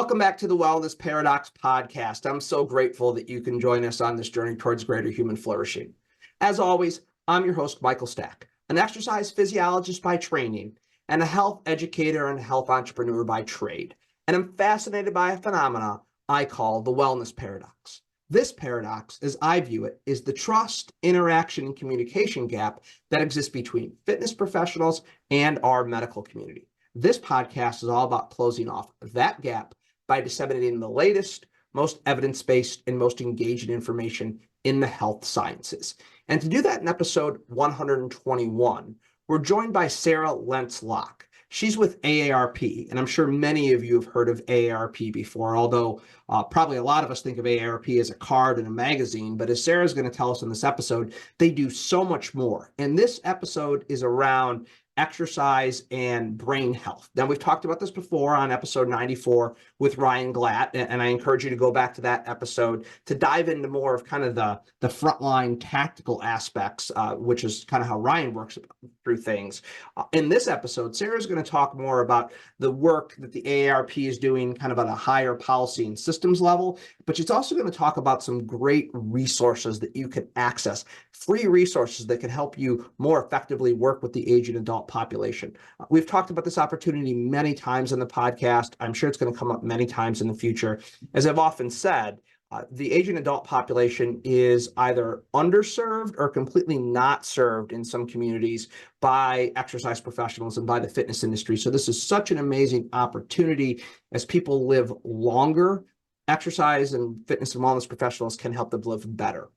welcome back to the Wellness Paradox podcast. I'm so grateful that you can join us on this journey towards greater human flourishing. As always, I'm your host, Michael Stack, an exercise physiologist by training and a health educator and health entrepreneur by trade. And I'm fascinated by a phenomena I call the wellness paradox. This paradox, as I view it, is the trust, interaction, and communication gap that exists between fitness professionals and our medical community. This podcast is all about closing off that gap by disseminating the latest, most evidence-based, and most engaging information in the health sciences. And to do that in episode 121, we're joined by Sarah Lenz Lock. She's with AARP, and I'm sure many of you have heard of AARP before, although probably a lot of us think of AARP as a card in a magazine, but as Sarah's going to tell us in this episode, they do so much more. And this episode is around exercise and brain health. Now, we've talked about this before on episode 94 with Ryan Glatt, and I encourage you to go back to that episode to dive into more of kind of the frontline tactical aspects, which is kind of how Ryan works through things. In this episode, Sarah's going to talk more about the work that the AARP is doing kind of at a higher policy and systems level, but she's also going to talk about some great resources that you can access, free resources that can help you more effectively work with the aging adult population. We've talked about this opportunity many times in the podcast. I'm sure it's going to come up many times in the future. As I've often said, the aging adult population is either underserved or completely not served in some communities by exercise professionals and by the fitness industry. So this is such an amazing opportunity. As people live longer, exercise and fitness and wellness professionals can help them live better.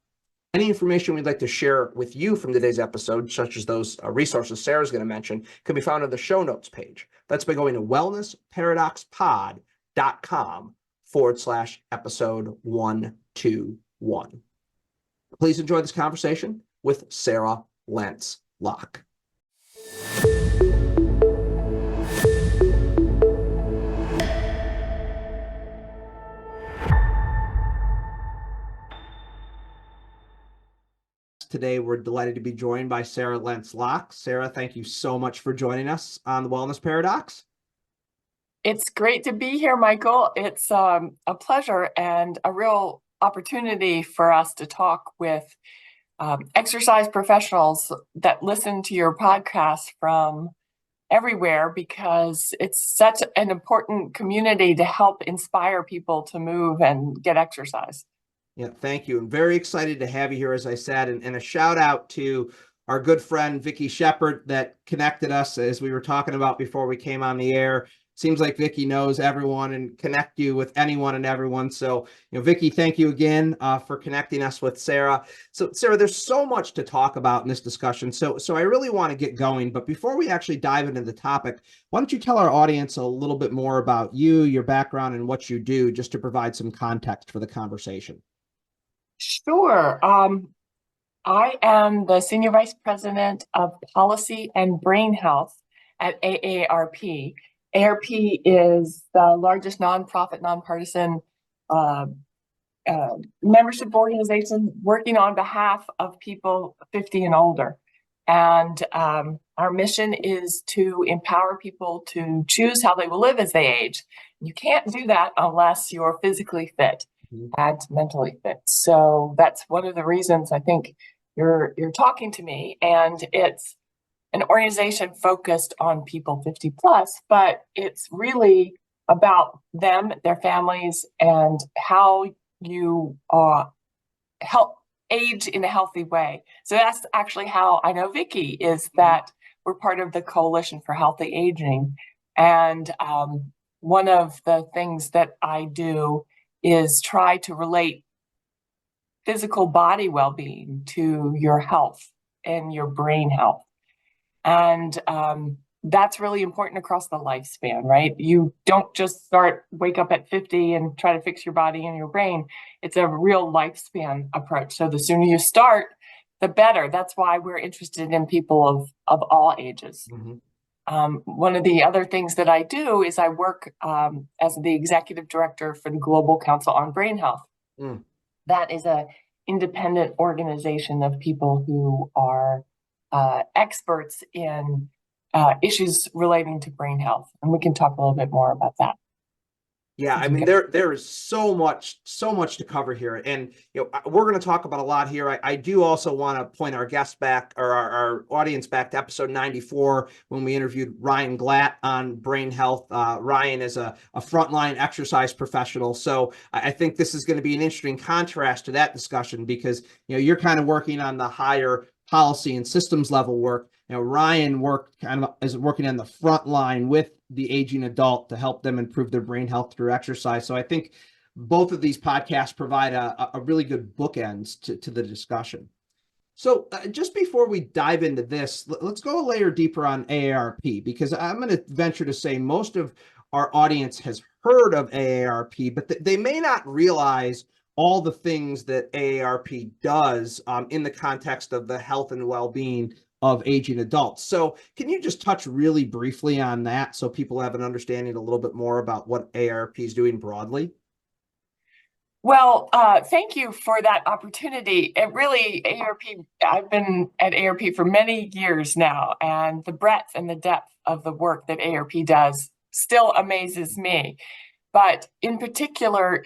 Any information we'd like to share with you from today's episode, such as those resources Sarah's going to mention, can be found on the show notes page. That's by going to wellnessparadoxpod.com/episode 121. Please enjoy this conversation with Sarah Lenz Lock. Today, we're delighted to be joined by Sarah Lenz Lock. Sarah, thank you so much for joining us on the Wellness Paradox. It's great to be here, Michael. It's a pleasure and a real opportunity for us to talk with exercise professionals that listen to your podcast from everywhere, because it's such an important community to help inspire people to move and get exercise. Yeah, thank you. I'm very excited to have you here, as I said, and a shout out to our good friend, Vicki Shepard, that connected us as we were talking about before we came on the air. Seems like Vicki knows everyone and connect you with anyone and everyone. So, Vicki, thank you again for connecting us with Sarah. So, Sarah, there's so much to talk about in this discussion. So I really want to get going. But before we actually dive into the topic, why don't you tell our audience a little bit more about you, your background, and what you do, just to provide some context for the conversation? Sure. I am the Senior Vice President of Policy and Brain Health at AARP. AARP is the largest nonprofit, nonpartisan membership organization working on behalf of people 50 and older. And our mission is to empower people to choose how they will live as they age. You can't do that unless you're physically fit and mentally fit. So that's one of the reasons I think you're talking to me. And it's an organization focused on people 50 plus, but it's really about them, their families, and how you help age in a healthy way. So that's actually how I know Vicki, is that we're part of the Coalition for Healthy Aging. And one of the things that I do is try to relate physical body well-being to your health and your brain health. And that's really important across the lifespan, right? You don't just wake up at 50 and try to fix your body and your brain. It's a real lifespan approach. So the sooner you start, the better. That's why we're interested in people of all ages. Mm-hmm. One of the other things that I do is I work as the executive director for the Global Council on Brain Health. That is an independent organization of people who are experts in issues relating to brain health. And we can talk a little bit more about that. Yeah, I mean, there is so much to cover here, and we're going to talk about a lot here. I do also want to point our guests back, or our audience back to episode 94 when we interviewed Ryan Glatt on brain health. Ryan is a frontline exercise professional, so I think this is going to be an interesting contrast to that discussion because you're kind of working on the higher policy and systems level work. Ryan is working on the front line with the aging adult to help them improve their brain health through exercise. So I think both of these podcasts provide a really good bookends to the discussion. So just before we dive into this, let's go a layer deeper on AARP, because I'm going to venture to say most of our audience has heard of AARP, but they may not realize all the things that AARP does in the context of the health and well-being of aging adults. So can you just touch really briefly on that so people have an understanding a little bit more about what AARP is doing broadly? Well, thank you for that opportunity. It really, AARP, I've been at AARP for many years now, and the breadth and the depth of the work that AARP does still amazes me. But in particular,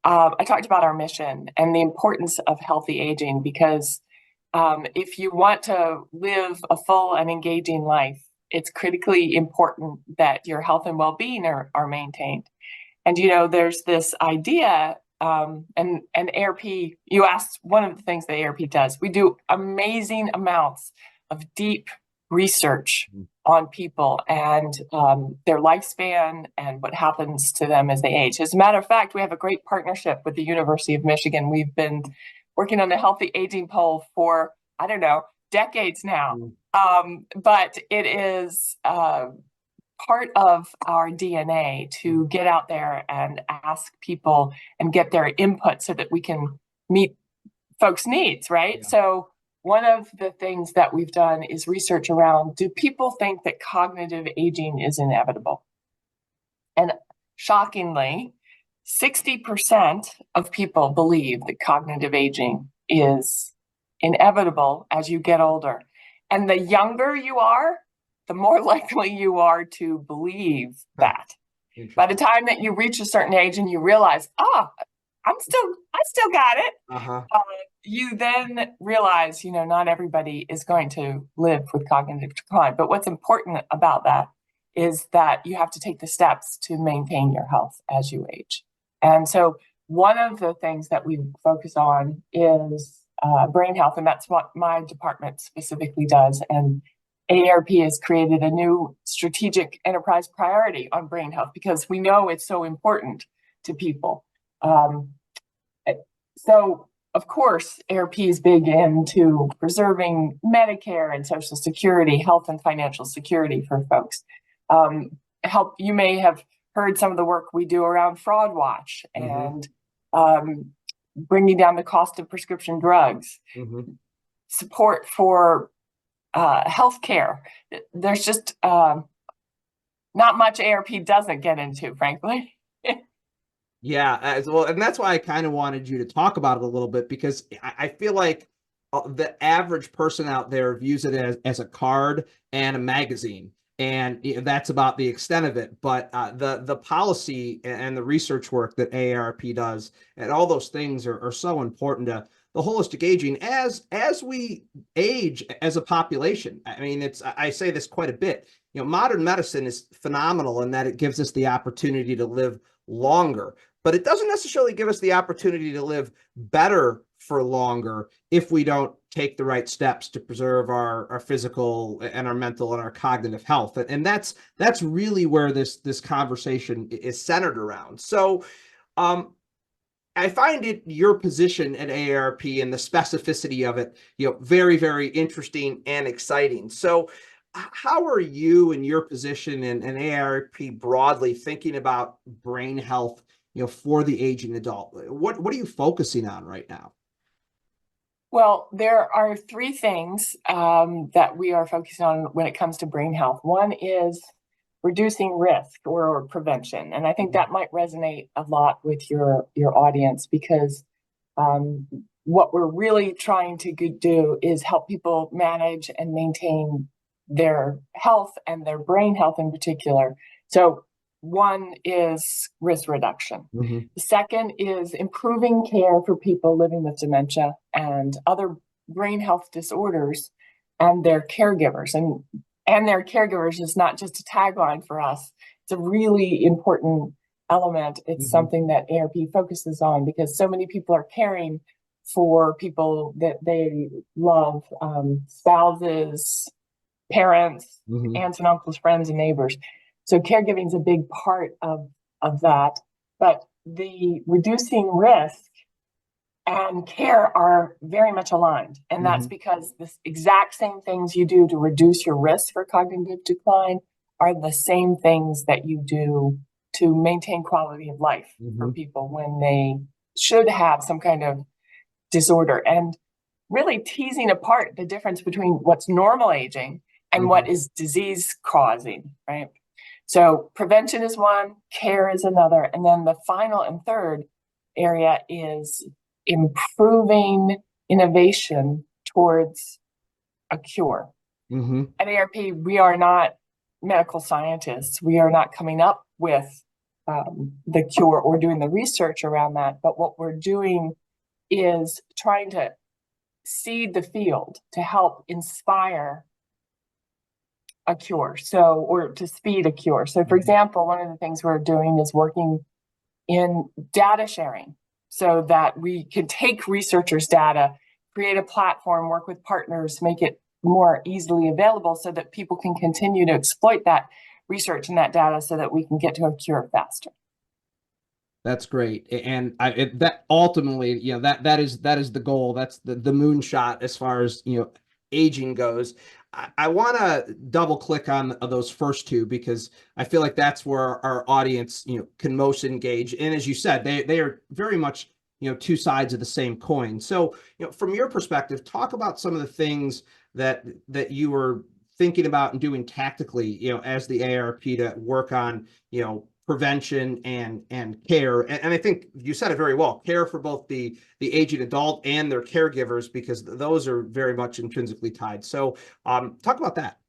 I talked about our mission and the importance of healthy aging, because if you want to live a full and engaging life, it's critically important that your health and well-being are maintained. And, there's this idea, and AARP, you asked one of the things that AARP does. We do amazing amounts of deep research on people and their lifespan and what happens to them as they age. As a matter of fact, we have a great partnership with the University of Michigan. We've been working on the healthy aging poll for, I don't know, decades now. But it is part of our DNA to get out there and ask people and get their input so that we can meet folks' needs, right? Yeah. So one of the things that we've done is research around, do people think that cognitive aging is inevitable? And shockingly, 60% of people believe that cognitive aging is inevitable as you get older. And the younger you are, the more likely you are to believe that. By the time that you reach a certain age and you realize, I still got it. You then realize, not everybody is going to live with cognitive decline. But what's important about that is that you have to take the steps to maintain your health as you age. And so one of the things that we focus on is brain health, and that's what my department specifically does. And AARP has created a new strategic enterprise priority on brain health because we know it's so important to people. So, of course, AARP is big into preserving Medicare and Social Security, health and financial security for folks. You may have heard some of the work we do around Fraud Watch and bringing down the cost of prescription drugs, support for healthcare. There's just not much AARP doesn't get into, frankly. Yeah, as well, and that's why I kind of wanted you to talk about it a little bit, because I feel like the average person out there views it as a card and a magazine, and that's about the extent of it. But the policy and the research work that AARP does and all those things are so important to the holistic aging as we age as a population. I mean, I say this quite a bit. Modern medicine is phenomenal in that it gives us the opportunity to live longer, but it doesn't necessarily give us the opportunity to live better for longer if we don't take the right steps to preserve our physical and our mental and our cognitive health. And that's really where this conversation is centered around. So I find your position at AARP and the specificity of it, very, very interesting and exciting. So how are you in your position and AARP broadly thinking about brain health, for the aging adult? What are you focusing on right now? Well, there are three things that we are focusing on when it comes to brain health. One is reducing risk or prevention. And I think that might resonate a lot with your audience, because what we're really trying to do is help people manage and maintain their health and their brain health in particular. So one is risk reduction. Mhm. The second is improving care for people living with dementia and other brain health disorders and their caregivers. And their caregivers is not just a tagline for us. It's a really important element. It's Mhm. something that AARP focuses on because so many people are caring for people that they love, spouses, parents, Mhm. aunts and uncles, friends and neighbors. So caregiving is a big part of that. But the reducing risk and care are very much aligned. And that's Mhm. because the exact same things you do to reduce your risk for cognitive decline are the same things that you do to maintain quality of life for Mhm. people when they should have some kind of disorder. And really teasing apart the difference between what's normal aging and what Mhm. is disease causing, right? So prevention is one, care is another. And then the final and third area is improving innovation towards a cure. Mhm. At AARP, we are not medical scientists. We are not coming up with the cure or doing the research around that. But what we're doing is trying to seed the field to help inspire a cure. So, or to speed a cure. So, for Mhm. example, one of the things we're doing is working in data sharing so that we can take researchers' data, create a platform, work with partners, make it more easily available so that people can continue to exploit that research and that data so that we can get to a cure faster. That's great, and that ultimately, that is the goal. That's the moonshot as far as aging goes. I want to double click on those first two because I feel like that's where our audience can most engage. And as you said, they are very much two sides of the same coin. So from your perspective, talk about some of the things that you were thinking about and doing tactically as the AARP to work on prevention and care. And I think you said it very well, care for both the aging adult and their caregivers, because those are very much intrinsically tied. So talk about that.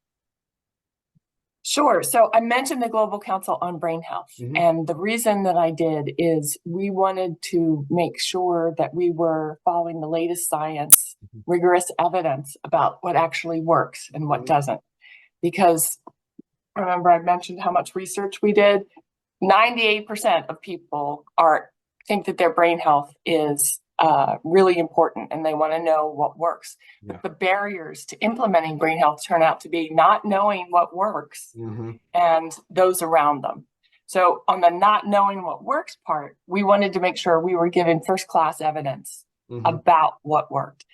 Sure. So I mentioned the Global Council on Brain Health. Mhm. And the reason that I did is we wanted to make sure that we were following the latest science, Mhm. rigorous evidence about what actually works and what Mhm. doesn't. Because remember, I mentioned how much research we did. 98% of people think that their brain health is really important and they want to know what works. Yeah. But the barriers to implementing brain health turn out to be not knowing what works Mhm. and those around them. So on the not knowing what works part, we wanted to make sure we were given first-class evidence Mhm. about what worked.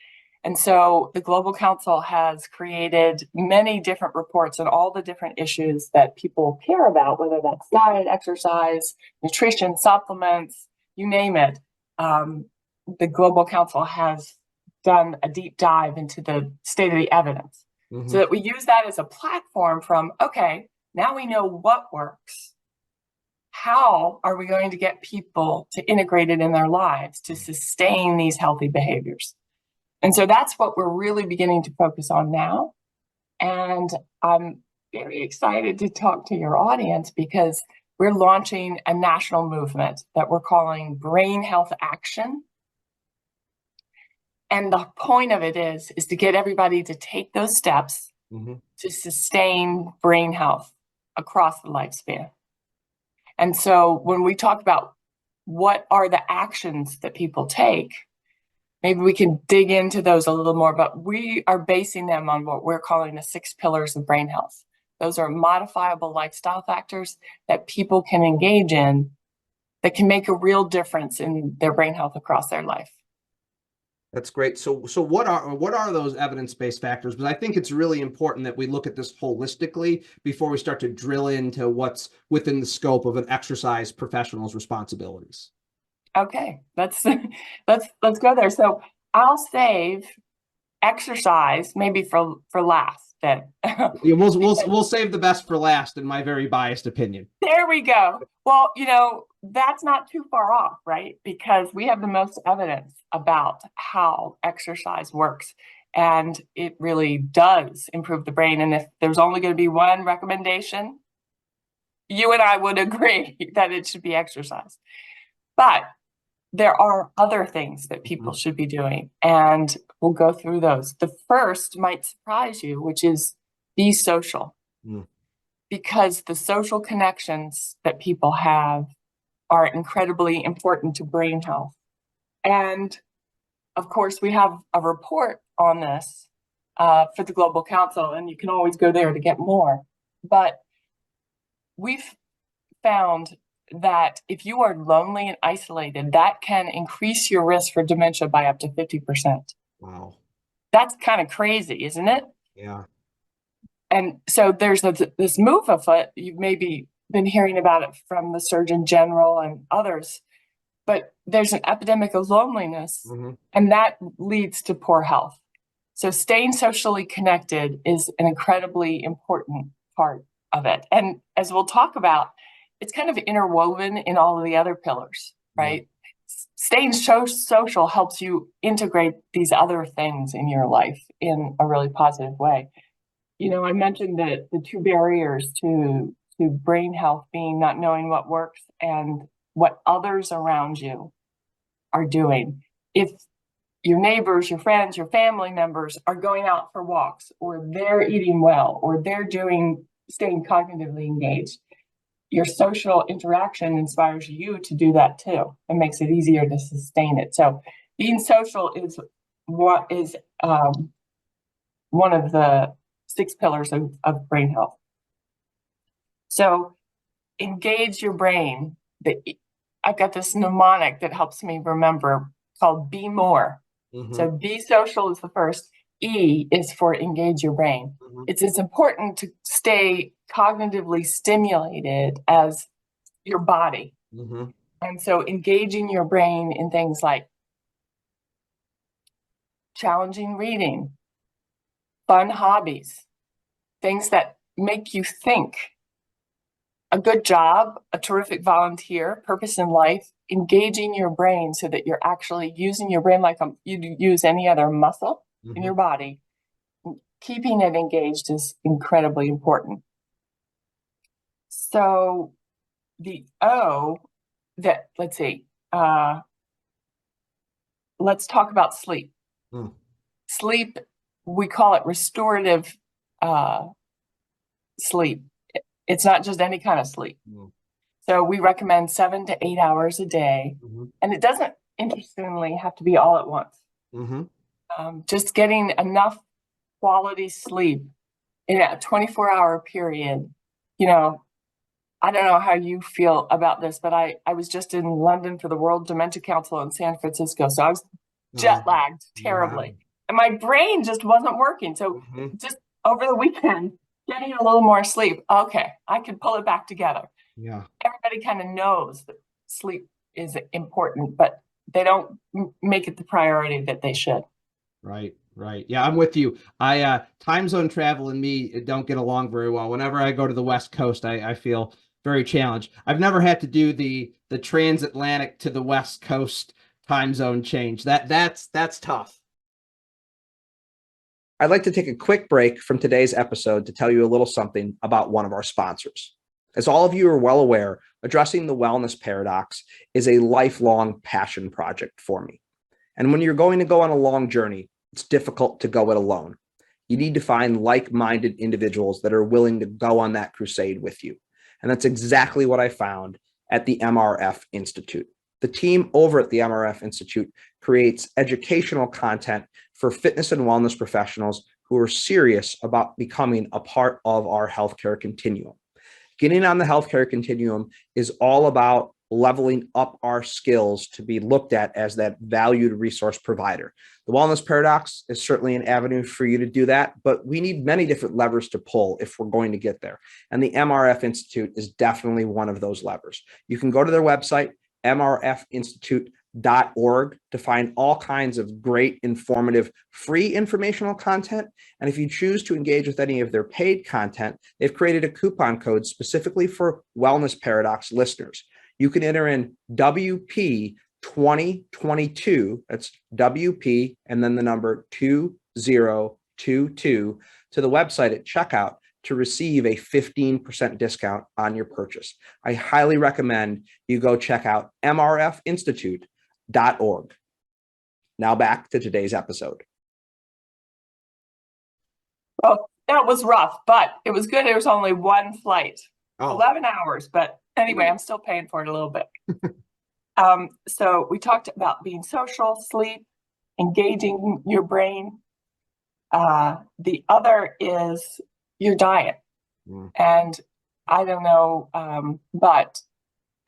And so the Global Council has created many different reports on all the different issues that people care about, whether that's diet, exercise, nutrition, supplements, you name it. The Global Council has done a deep dive into the state of the evidence so Mhm. that we use that as a platform from, okay, now we know what works. How are we going to get people to integrate it in their lives to sustain these healthy behaviors? And so that's what we're really beginning to focus on now. And I'm very excited to talk to your audience because we're launching a national movement that we're calling Brain Health Action. And the point of it is to get everybody to take those steps Mhm. to sustain brain health across the lifespan. And so when we talk about what are the actions that people take, maybe we can dig into those a little more, but we are basing them on what we're calling the 6 pillars of brain health. Those are modifiable lifestyle factors that people can engage in that can make a real difference in their brain health across their life. That's great. So what are those evidence-based factors? Because I think it's really important that we look at this holistically before we start to drill into what's within the scope of an exercise professional's responsibilities. Okay, let's go there. So I'll save exercise maybe for last then. Yeah, we'll save the best for last, in my very biased opinion. There we go. Well, that's not too far off, right? Because we have the most evidence about how exercise works. And it really does improve the brain. And if there's only going to be one recommendation, you and I would agree that it should be exercise. But there are other things that people should be doing, and we'll go through those. The first might surprise you, which is be social, because the social connections that people have are incredibly important to brain health. And of course, we have a report on this for the Global Council, and you can always go there to get more. But we've found that if you are lonely and isolated, that can increase your risk for dementia by up to 50%. Wow. That's kind of crazy, isn't it? Yeah. And so there's this move afoot. You've maybe been hearing about it from the Surgeon General and others, but there's an epidemic of loneliness, and that leads to poor health. So staying socially connected is an incredibly important part of it. And as we'll talk about, it's kind of interwoven in all of the other pillars, right? Staying social helps you integrate these other things in your life in a really positive way. You know, I mentioned that the two barriers to brain health being not knowing what works and what others around you are doing. If your neighbors, your friends, your family members are going out for walks, or they're eating well, or they're staying cognitively engaged, your social interaction inspires you to do that too, and makes it easier to sustain it. So being social is what is one of the 6 pillars of brain health. So engage your brain. I've got this mnemonic that helps me remember called be more. So be social is the first. E is for engage your brain. It's important to stay cognitively stimulated as your body. And so engaging your brain in things like challenging reading, fun hobbies, things that make you think. A good job, a terrific volunteer, purpose in life, engaging your brain so that you're actually using your brain like you use any other muscle in your body. Keeping it engaged is incredibly important. So the O that, let's talk about sleep. Sleep, we call it restorative sleep. It's not just any kind of sleep. So we recommend 7 to 8 hours a day. And it doesn't, interestingly, have to be all at once. Just getting enough quality sleep in a 24-hour period. You know, I don't know how you feel about this, but I was just in London for the World Dementia Council in San Francisco. So I was jet lagged terribly. And my brain just wasn't working. So just over the weekend, getting a little more sleep. Okay, I could pull it back together. Everybody kind of knows that sleep is important, but they don't make it the priority that they should. Right. Yeah, I'm with you. Time zone travel and me don't get along very well. Whenever I go to the West Coast, I feel very challenged. I've never had to do the transatlantic to the West Coast time zone change. That's tough. I'd like to take a quick break from today's episode to tell you a little something about one of our sponsors. As all of you are well aware, addressing the wellness paradox is a lifelong passion project for me. And when you're going to go on a long journey, it's difficult to go it alone. You need to find like-minded individuals that are willing to go on that crusade with you. And that's exactly what I found at the MRF Institute. The team over at the MRF Institute creates educational content for fitness and wellness professionals who are serious about becoming a part of our healthcare continuum. Getting on the healthcare continuum is all about leveling up our skills to be looked at as that valued resource provider. The wellness paradox is certainly an avenue for you to do that, but we need many different levers to pull if we're going to get there. And the MRF Institute is definitely one of those levers. You can go to their website, mrfinstitute.org, to find all kinds of great, informative, free informational content. And if you choose to engage with any of their paid content, they've created a coupon code specifically for Wellness Paradox listeners. You can enter in WP 2022, that's WP, and then the number 2022 to the website at checkout to receive a 15% discount on your purchase. I highly recommend you go check out mrfinstitute.org. Now back to today's episode. Well, that was rough, but it was good. It was only one flight, 11 hours. But anyway, I'm still paying for it a little bit. So we talked about being social, sleep, engaging your brain. The other is your diet. And I don't know, but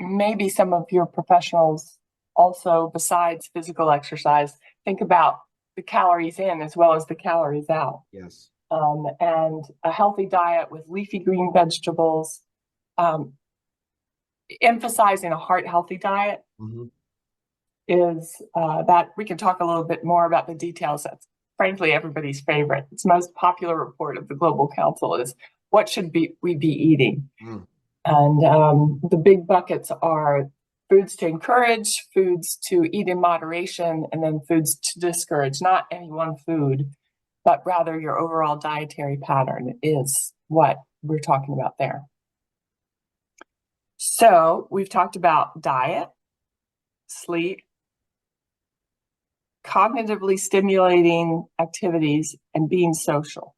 maybe some of your professionals also, besides physical exercise, think about the calories in as well as the calories out. Yes. And a healthy diet with leafy green vegetables, emphasizing a heart healthy diet is that we can talk a little bit more about the details. That's frankly everybody's favorite. It's the most popular report of the Global Council is what should we be eating? And the big buckets are foods to encourage, foods to eat in moderation, and then foods to discourage. Not any one food, but rather your overall dietary pattern is what we're talking about there. So we've talked about diet, sleep, cognitively stimulating activities, and being social.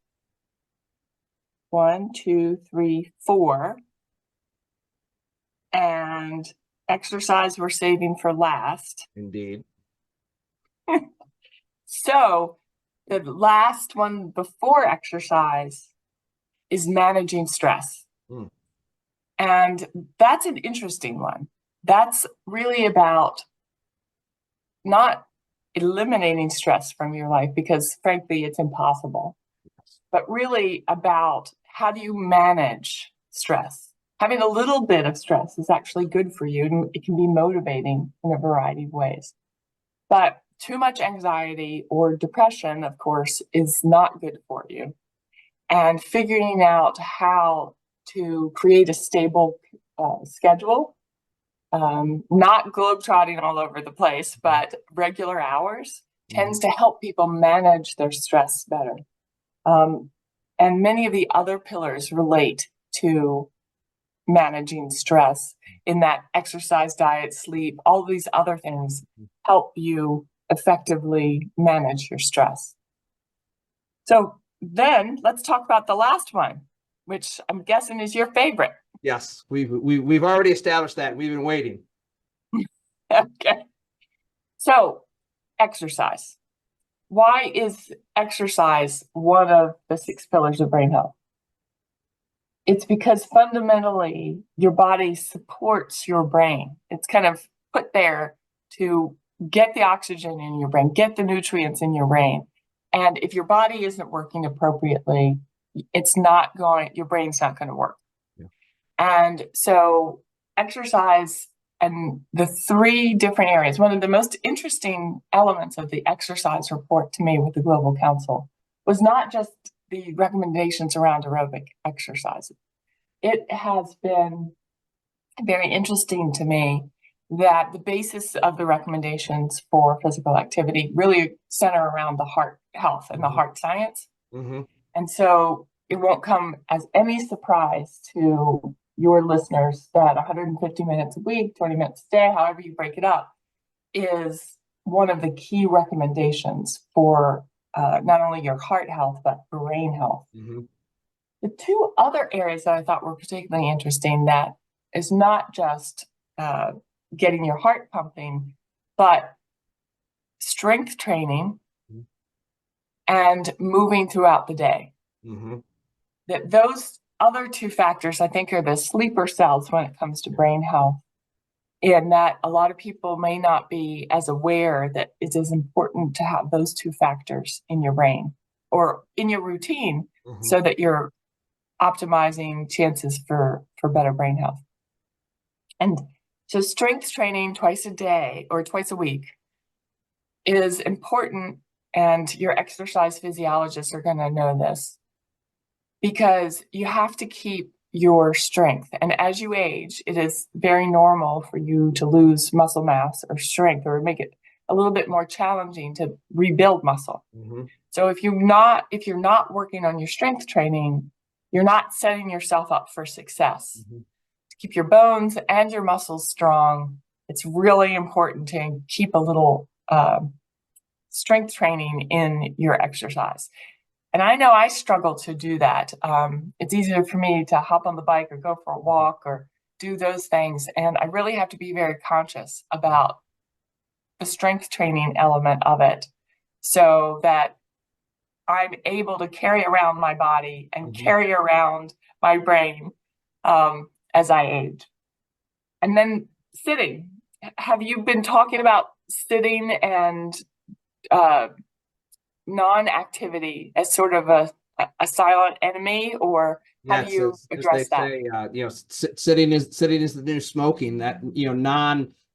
1, 2, 3, 4. And exercise we're saving for last. Indeed. So the last one before exercise is managing stress. And that's an interesting one. That's really about not eliminating stress from your life, because frankly, it's impossible, but really about how do you manage stress? Having a little bit of stress is actually good for you, and it can be motivating in a variety of ways. But too much anxiety or depression, of course, is not good for you. And figuring out how to create a stable schedule, not globetrotting all over the place, but regular hours, tends to help people manage their stress better. And many of the other pillars relate to managing stress in that exercise, diet, sleep, all these other things help you effectively manage your stress. So then let's talk about the last one, which I'm guessing is your favorite. Yes, we've already established that. We've been waiting. Okay. So exercise. Why is exercise one of the 6 pillars of brain health? It's because fundamentally your body supports your brain. It's kind of put there to get the oxygen in your brain, get the nutrients in your brain. And if your body isn't working appropriately, your brain's not going to work. Yeah. And so exercise and the 3 different areas, one of the most interesting elements of the exercise report to me with the Global Council was not just the recommendations around aerobic exercises. It has been very interesting to me that the basis of the recommendations for physical activity really center around the heart health and the heart science. And so it won't come as any surprise to your listeners that 150 minutes a week, 20 minutes a day, however you break it up, is one of the key recommendations for not only your heart health, but brain health. The 2 other areas that I thought were particularly interesting that is not just getting your heart pumping, but strength training and moving throughout the day. That those other 2 factors, I think, are the sleeper cells when it comes to brain health, and that a lot of people may not be as aware that it is important to have those 2 factors in your brain or in your routine so that you're optimizing chances for better brain health. And so strength training twice a day or twice a week is important, and your exercise physiologists are going to know this, because you have to keep your strength. And as you age, it is very normal for you to lose muscle mass or strength, or make it a little bit more challenging to rebuild muscle. So if you're not working on your strength training, you're not setting yourself up for success. Mhm. To keep your bones and your muscles strong, it's really important to keep a little strength training in your exercise. And I know I struggle to do that. It's easier for me to hop on the bike or go for a walk or do those things. And I really have to be very conscious about the strength training element of it so that I'm able to carry around my body and Mhm. carry around my brain as I age. And then sitting. Have you been talking about sitting and non-activity as sort of a silent enemy, or have Yes, you as they addressed that? say, sitting is the new smoking. That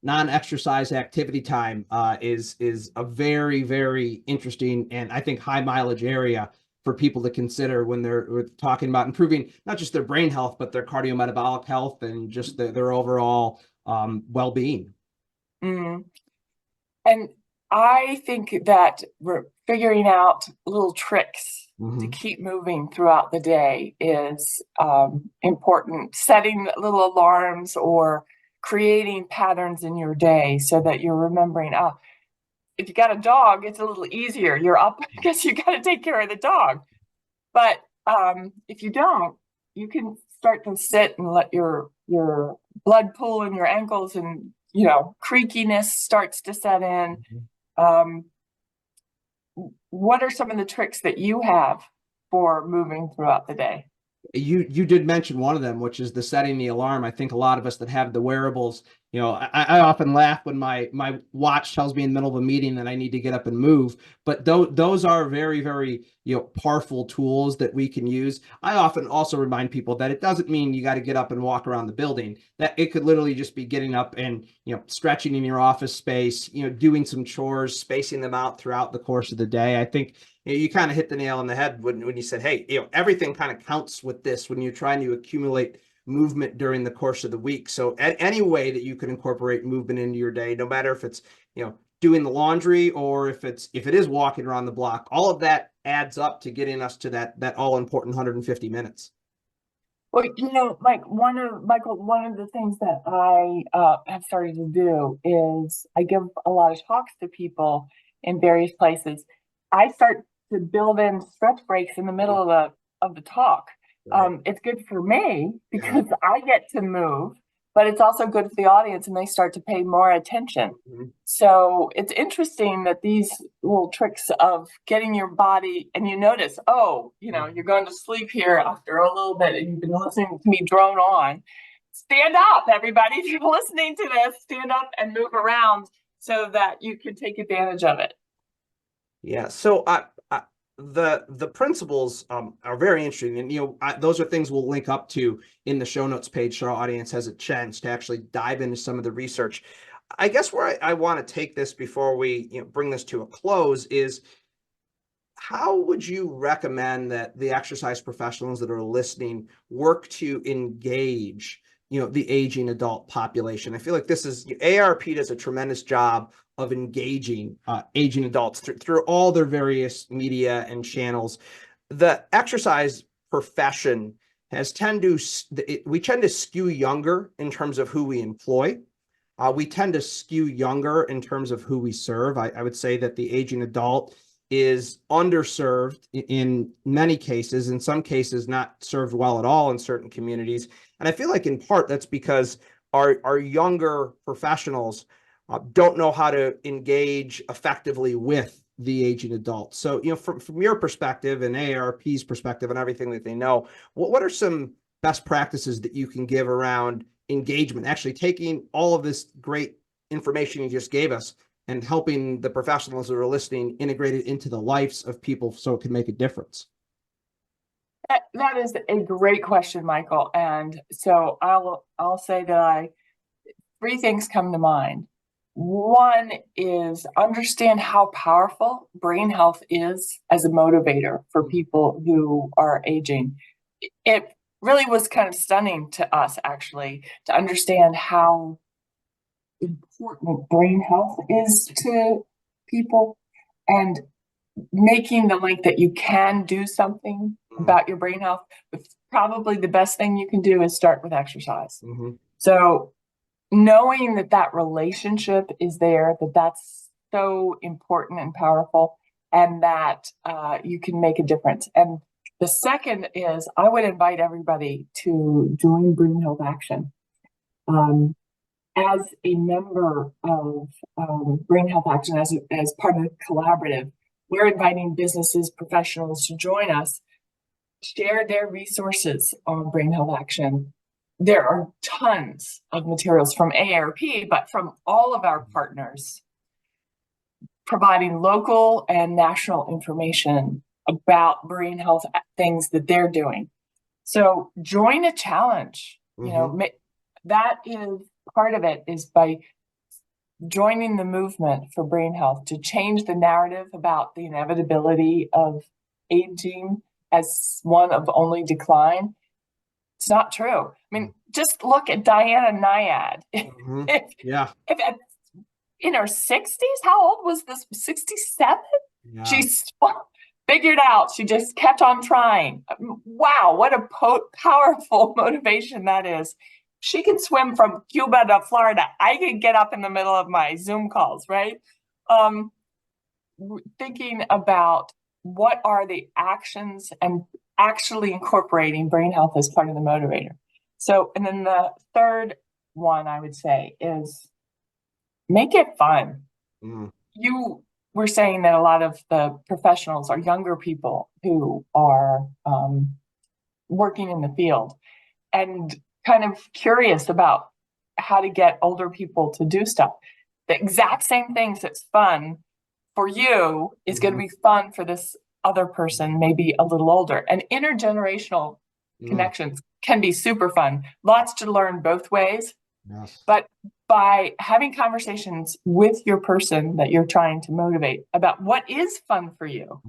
non-exercise activity time is a very, very interesting and I think high mileage area for people to consider when we're talking about improving not just their brain health but their cardiometabolic health and just their overall well-being. Mm. And I think that we're figuring out little tricks to Mhm. keep moving throughout the day is important. Setting little alarms or creating patterns in your day so that you're remembering, oh, if you got a dog, it's a little easier. You're up because you got to take care of the dog. But if you don't, you can start to sit and let your blood pool in your ankles, and creakiness starts to set in. Mhm. Um, what are some of the tricks that you have for moving throughout the day? You did mention one of them, which is the setting the alarm. I think a lot of us that have the wearables, I often laugh when my watch tells me in the middle of a meeting that I need to get up and move. But those are very, very, powerful tools that we can use. I often also remind people that it doesn't mean you got to get up and walk around the building. That it could literally just be getting up and, stretching in your office space, doing some chores, spacing them out throughout the course of the day. I think you kind of hit the nail on the head when you said, hey, everything kind of counts with this when you're trying to accumulate movement during the course of the week. So any way that you can incorporate movement into your day, no matter if it's, doing the laundry or if it is walking around the block, all of that adds up to getting us to that all important 150 minutes. Well, Michael, one of the things that I have started to do is I give a lot of talks to people in various places. I start to build in stretch breaks in the middle of the talk. Right. It's good for me Yeah. because I get to move, but it's also good for the audience, and they start to pay more attention. Mhm. So it's interesting that these little tricks of getting your body, and you notice, oh, you're going to sleep here after a little bit and you've been listening to me drone on. Stand up, everybody. If you're listening to this, stand up and move around so that you can take advantage of it. Yeah. So the principles are very interesting, and those are things we'll link up to in the show notes page, so our audience has a chance to actually dive into some of the research. I guess where I want to take this before we bring this to a close is how would you recommend that the exercise professionals that are listening work to engage the aging adult population? I feel like this is AARP does a tremendous job of engaging aging adults through all their various media and channels. The exercise profession we tend to skew younger in terms of who we employ. We tend to skew younger in terms of who we serve. I would say that the aging adult is underserved in many cases, in some cases not served well at all in certain communities. And I feel like in part that's because our younger professionals don't know how to engage effectively with the aging adult. So, from your perspective and AARP's perspective and everything that they know, what are some best practices that you can give around engagement, actually taking all of this great information you just gave us and helping the professionals that are listening integrate it into the lives of people so it can make a difference? That is a great question, Michael. And so I'll say that three things come to mind. One is understand how powerful brain health is as a motivator for people who are aging. It really was kind of stunning to us, actually, to understand how important brain health is to people, and making the link that you can do something about your brain health with probably the best thing you can do is start with exercise. Mhm. So knowing that that relationship is there, that's so important and powerful, and that you can make a difference. And the second is I would invite everybody to join Brain Health Action. As a member of Brain Health Action, as part of the collaborative, we're inviting businesses, professionals to join us, share their resources on Brain Health Action. There are tons of materials from AARP, but from all of our partners, providing local and national information about brain health things that they're doing. So join a challenge. You know, that is part of it, is by joining the movement for brain health to change the narrative about the inevitability of aging as one of only decline. It's not true. I mean, just look at Diana Nyad. Yeah. If in her 60s, how old was this? 67? Yeah. She's figured out. She just kept on trying. Wow, what a powerful motivation that is. She can swim from Cuba to Florida. I can get up in the middle of my Zoom calls, right? Thinking about what are the actions and actually incorporating brain health as part of the motivator. So, and then the third one I would say is make it fun. You were saying that a lot of the professionals are younger people who are working in the field and kind of curious about how to get older people to do stuff. The exact same things that's fun for you is going to be fun for this other person, maybe a little older. And intergenerational connections can be super fun. Lots to learn both ways. Yes. But by having conversations with your person that you're trying to motivate about what is fun for you,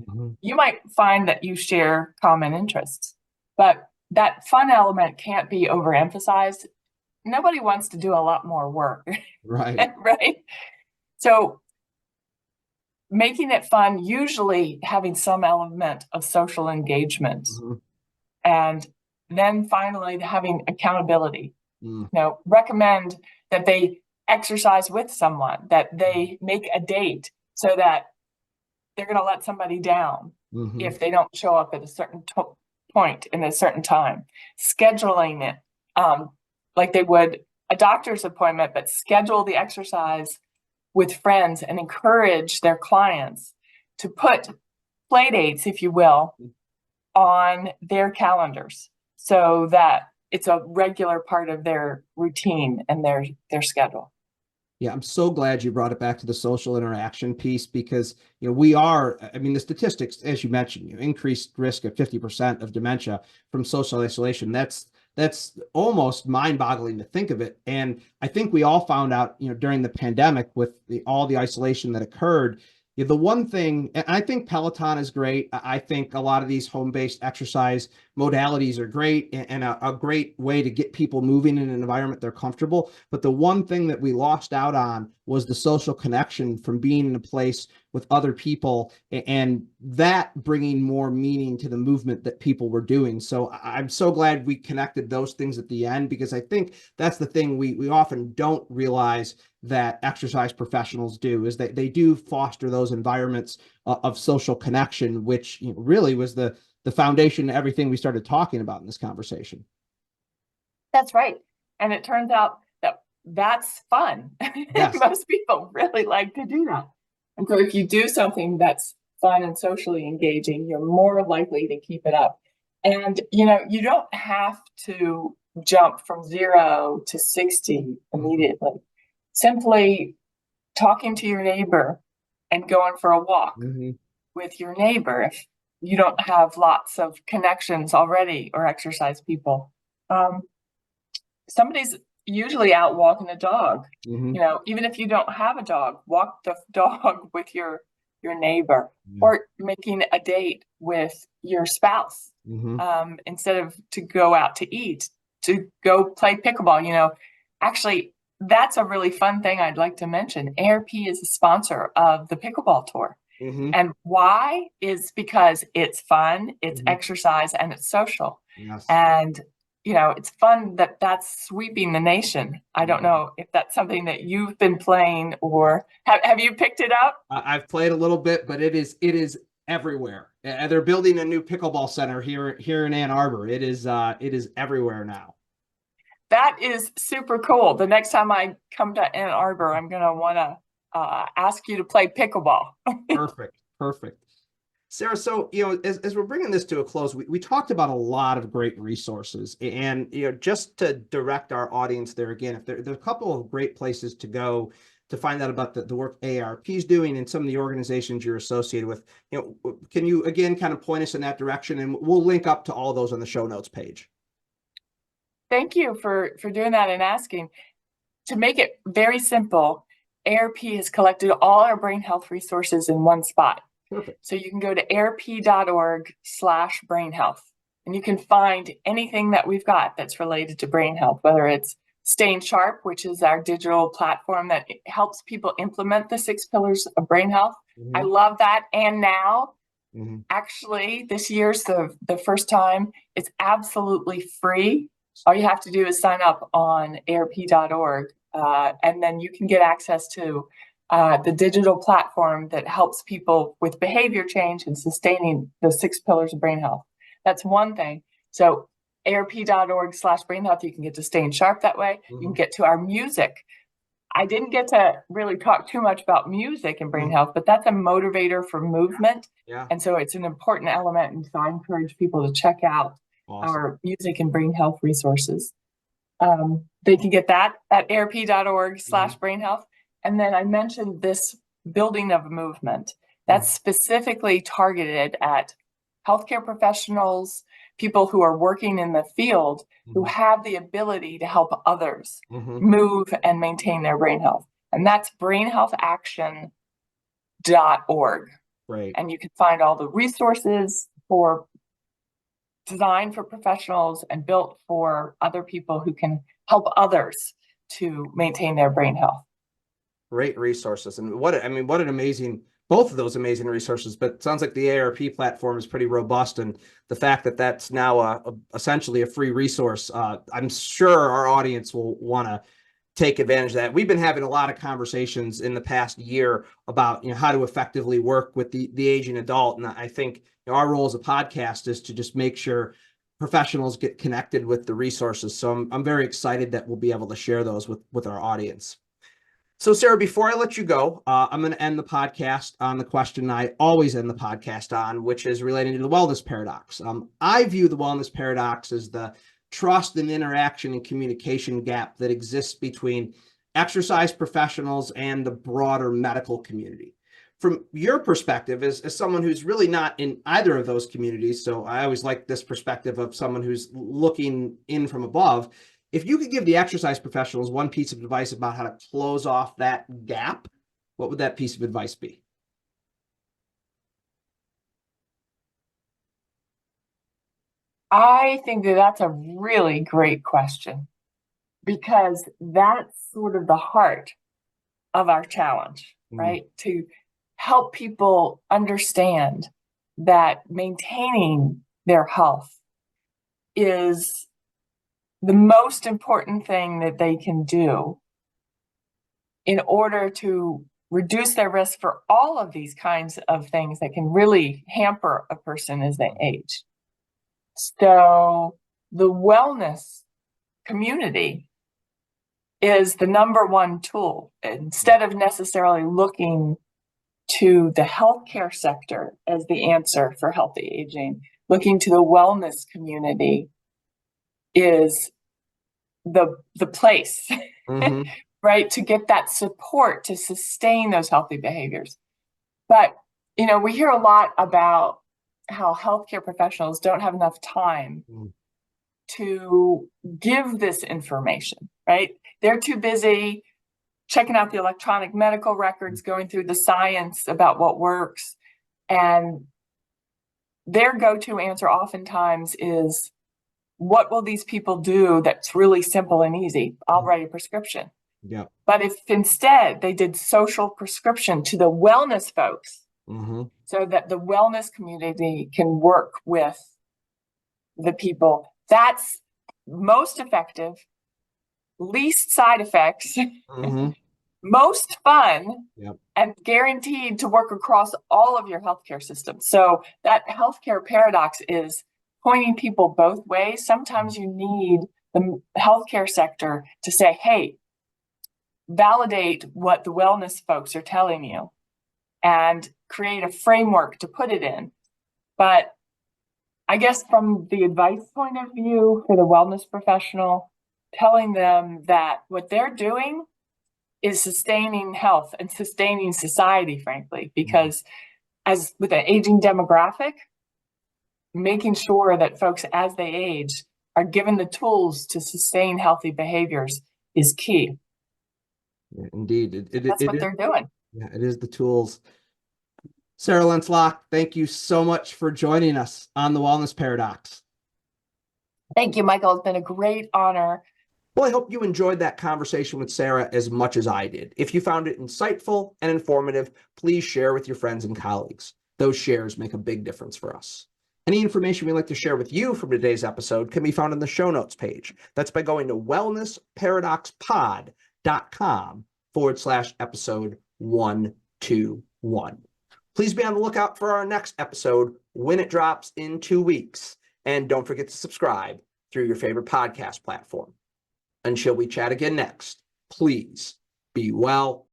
you might find that you share common interests. But that fun element can't be overemphasized. Nobody wants to do a lot more work. Right. Right? So making it fun, usually having some element of social engagement. And then finally having accountability. You know, recommend that they exercise with someone, that they make a date so that they're going to let somebody down if they don't show up at a certain point in a certain time. Scheduling it like they would a doctor's appointment, but schedule the exercise with friends and encourage their clients to put play dates, if you will, on their calendars so that it's a regular part of their routine and their schedule. Yeah, I'm so glad you brought it back to the social interaction piece because, you know, we are, I mean, the statistics, as you mentioned, increased risk of 50% of dementia from social isolation. That's almost mind-boggling to think of it. And I think we all found out, you know, during the pandemic with all the isolation that occurred, the one thing, and I think Peloton is great. I think a lot of these home-based exercise modalities are great and a great way to get people moving in an environment they're comfortable. But the one thing that we lost out on was the social connection from being in a place with other people and that bringing more meaning to the movement that people were doing. So I'm so glad we connected those things at the end, because I think that's the thing we often don't realize that exercise professionals do, is that they do foster those environments of social connection, which, you know, really was the foundation of everything we started talking about in this conversation. That's right. And it turns out that that's fun. Yes. Most people really like to do that. And so if you do something that's fun and socially engaging, you're more likely to keep it up. And, you know, you don't have to jump from 0 to 60 immediately. Simply talking to your neighbor and going for a walk with your neighbor if you don't have lots of connections already or exercise people. Somebody's usually out walking a dog. You know, even if you don't have a dog, walk the dog with your neighbor, or making a date with your spouse instead of to go out to eat, to go play pickleball. You know, actually, that's a really fun thing I'd like to mention. AARP is a sponsor of the pickleball tour. Mm-hmm. And why is because it's fun, it's Mm-hmm. exercise, and it's social. Yes. And, it's fun that that's sweeping the nation. I don't know if that's something that you've been playing, or have you picked it up? I've played a little bit, but it is everywhere. And they're building a new pickleball center here in Ann Arbor. It is everywhere now. That is super cool. The next time I come to Ann Arbor, I'm going to want to ask you to play pickleball. Perfect. Perfect. Sarah, so as we're bringing this to a close, we talked about a lot of great resources, and just to direct our audience there again, if there's a couple of great places to go to find out about the work AARP is doing and some of the organizations you're associated with, can you again kind of point us in that direction, and we'll link up to all those on the show notes page. Thank you for doing that and asking. To make it very simple, AARP has collected all our brain health resources in one spot. Perfect. So you can go to aarp.org/brain health, and you can find anything that we've got that's related to brain health, whether it's Staying Sharp, which is our digital platform that helps people implement the 6 pillars of brain health. Mm-hmm. I love that. And now, Mm-hmm. actually, this year's the first time it's absolutely free. All you have to do is sign up on aarp.org, and then you can get access to the digital platform that helps people with behavior change and sustaining the 6 pillars of brain health. That's one thing. So aarp.org/brain health, you can get to Staying Sharp that way. Mm-hmm. You can get to our music. I didn't get to really talk too much about music and brain health, but that's a motivator for movement. Yeah. And so it's an important element. And so I encourage people to check out our music and brain health resources. They can get that at aarp.org/brain health. And then I mentioned this building of movement that's specifically targeted at healthcare professionals, people who are working in the field who have the ability to help others move and maintain their brain health. And that's brainhealthaction.org. Right. And you can find all the resources designed for professionals and built for other people who can help others to maintain their brain health. Great resources. And what an amazing, both of those amazing resources, but it sounds like the AARP platform is pretty robust. And the fact that that's now essentially a free resource, I'm sure our audience will want to take advantage of that. We've been having a lot of conversations in the past year about how to effectively work with the aging adult. And I think our role as a podcast is to just make sure professionals get connected with the resources. So I'm very excited that we'll be able to share those with our audience. So Sarah, before I let you go, I'm going to end the podcast on the question I always end the podcast on, which is relating to the wellness paradox. I view the wellness paradox as the trust and interaction and communication gap that exists between exercise professionals and the broader medical community. From your perspective, as someone who's really not in either of those communities, so I always like this perspective of someone who's looking in from above, if you could give the exercise professionals one piece of advice about how to close off that gap, what would that piece of advice be? I think that that's a really great question, because that's sort of the heart of our challenge, right? To help people understand that maintaining their health is the most important thing that they can do in order to reduce their risk for all of these kinds of things that can really hamper a person as they age. So the wellness community is the number one tool. Instead of necessarily looking to the healthcare sector as the answer for healthy aging, looking to the wellness community is the place, right, to get that support to sustain those healthy behaviors. But, we hear a lot about how healthcare professionals don't have enough time to give this information, right? They're too busy checking out the electronic medical records, going through the science about what works. And their go-to answer oftentimes is, what will these people do that's really simple and easy? I'll write a prescription. Yeah. But if instead they did social prescription to the wellness folks, Mm-hmm. so that the wellness community can work with the people. That's most effective, least side effects, Mm-hmm. most fun, Yep. and guaranteed to work across all of your healthcare systems. So that healthcare paradox is pointing people both ways. Sometimes you need the healthcare sector to say, hey, validate what the wellness folks are telling you and create a framework to put it in. But I guess from the advice point of view for the wellness professional, telling them that what they're doing is sustaining health and sustaining society, frankly, because as with an aging demographic, making sure that folks as they age are given the tools to sustain healthy behaviors is key. Yeah, indeed. That's what they're doing. Yeah, it is the tools. Sarah Lenz Lock, thank you so much for joining us on the Wellness Paradox. Thank you, Michael. It's been a great honor. Well, I hope you enjoyed that conversation with Sarah as much as I did. If you found it insightful and informative, please share with your friends and colleagues. Those shares make a big difference for us. Any information we'd like to share with you from today's episode can be found in the show notes page. That's by going to wellnessparadoxpod.com/episode 121. Please be on the lookout for our next episode when it drops in 2 weeks. And don't forget to subscribe through your favorite podcast platform. Until we chat again next, please be well